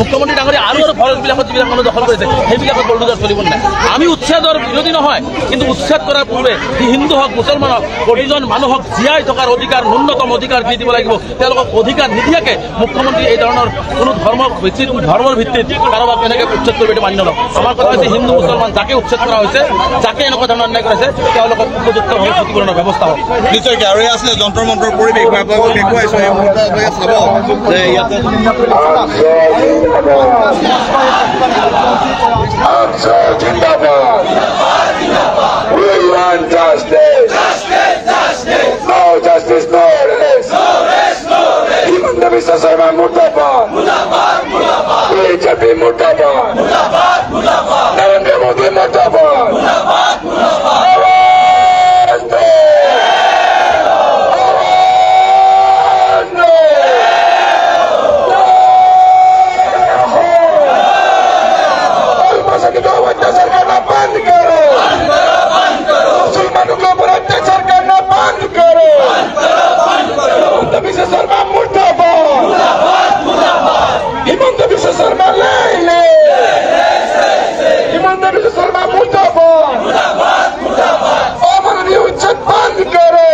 মুখ্যমন্ত্ৰী ডাঙৰীয়া আৰু ফৰেষ্টবিলাকত যিবিলাক মানুহ দখল কৰিছে সেইবিলাকত বুলডোজাৰ চলিব নাই। আমি উচ্ছেদৰ বিৰোধী নহয়, কিন্তু উচ্ছেদ কৰাৰ পূৰ্বে হিন্দু হওক মুছলমান হওক প্ৰতিজন মানুহক জীয়াই থকাৰ অধিকাৰ ন্যূনতম অধিকাৰ দি দিব লাগিব। তেওঁলোকক অধিকাৰ নিদিয়াকে মুখ্যমন্ত্ৰী এই ধৰণৰ কোনো ধৰ্মৰ ভিত্তিত কাৰোবাক এনেকৈ উচ্ছেদ কৰিব মান্য নলয়। আমাৰ কথা হৈছে হিন্দু মুছলমান যাকে উচ্ছেদ কৰা হৈছে, যাকে এনেকুৱা ধৰণৰ অন্যায় কৰিছে তেওঁলোকক উপযুক্তভাৱে ক্ষতিপূৰণৰ ব্যৱস্থা হ'ব। নিশ্চয়কৈ আৰু আছিলে যন্ত্ৰ মন্ত্ৰৰ পৰিৱেশ মই আপোনালোকক দেখুৱাইছোঁ। এই মুহূৰ্তত আপোনালোকে চাব যে ইয়াতে We want justice. No justice, no rest. Himanta Biswa Sarma Murdabad. BJP Murdabad. Narendra Modi Murdabad. Himanta Biswa Sarma Lele. Himanta Biswa Sarma Murdabad. Amarani ucchet band karo.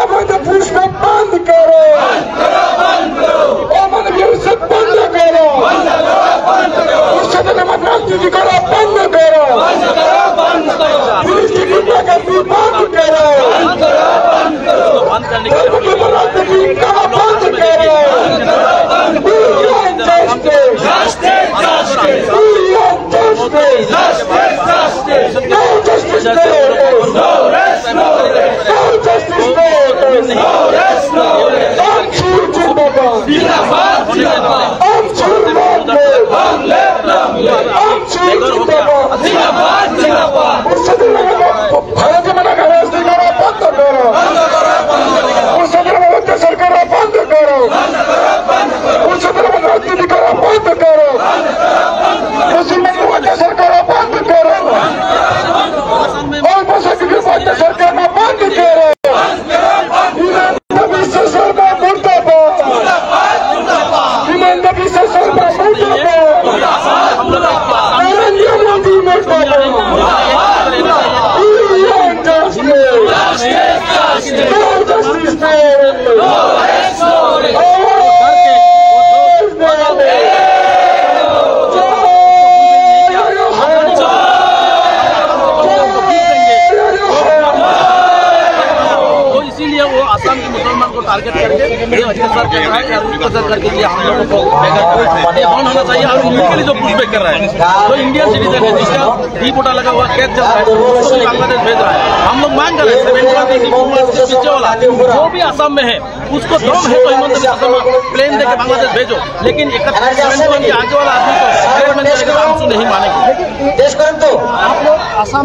Amarani pushback band karo. Amarani ucchet band karo. Ucchet mein rajniti karo band karo. Ministry ki vacancy band karo. Target करके ये अत्याचार कर रहा है या अत्याचार करके ये हम लोगों को बंद होना चाहिए। और इनके लिए जो पुशबैक कर रहा है, जो इंडियन सिटीजन है जिसका डीपोटा लगा हुआ कैद चल रहा है, उसको बांग्लादेश भेज रहा है। हम लोग मांग कर रहे हैं पीछे वाला जो भी असम में है उसको दम है तो हिमंत बिस्वा शर्मा प्लेन देकर बांग्लादेश भेजो, लेकिन 31 के आगे वाला आदमी को नहीं मानेंगे। देश करें तो आप लोग असम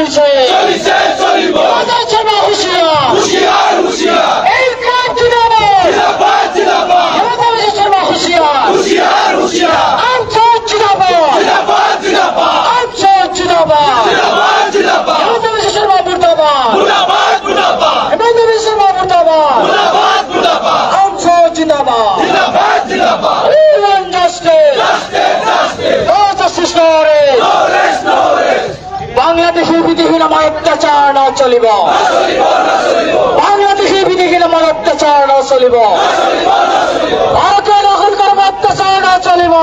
চলিছে হিমন্ত শর্মা হুঁশিয়ার এই কাপ জিন্দাবাদ হিমন্ত বিশ্ব শর্মা হুঁশিয়ার আমসদ জিন্দাবাদ আমসদ জিন্দাবাদ হিমন্ত বিশ্ব শর্মা মুর্দাবাদ হিমন্ত বিশ্ব শর্মা মুর্দাবাদ আমসদ জিন্দাবাদ বাংলাদেশে বিধিহীন আমার অত্যাচার ন চলিব বাংলাদেশে বিধিহীন আমার অত্যাচার ন চলিব ভারতীয় নাগরিকের অত্যাচার ন চলিব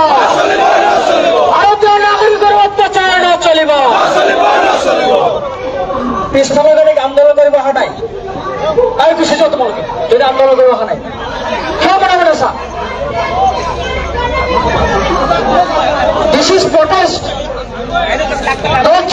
ভারতীয় নাগরিকের অত্যাচার ন চলিব পিছফালৰ কাৰণে আন্দোলন কৰিব অহা নাই আৰু কিছু তোমালোকে যদি আন্দোলন কৰিব অহা নাই কিয় মনে মনে চা This is protest. Don't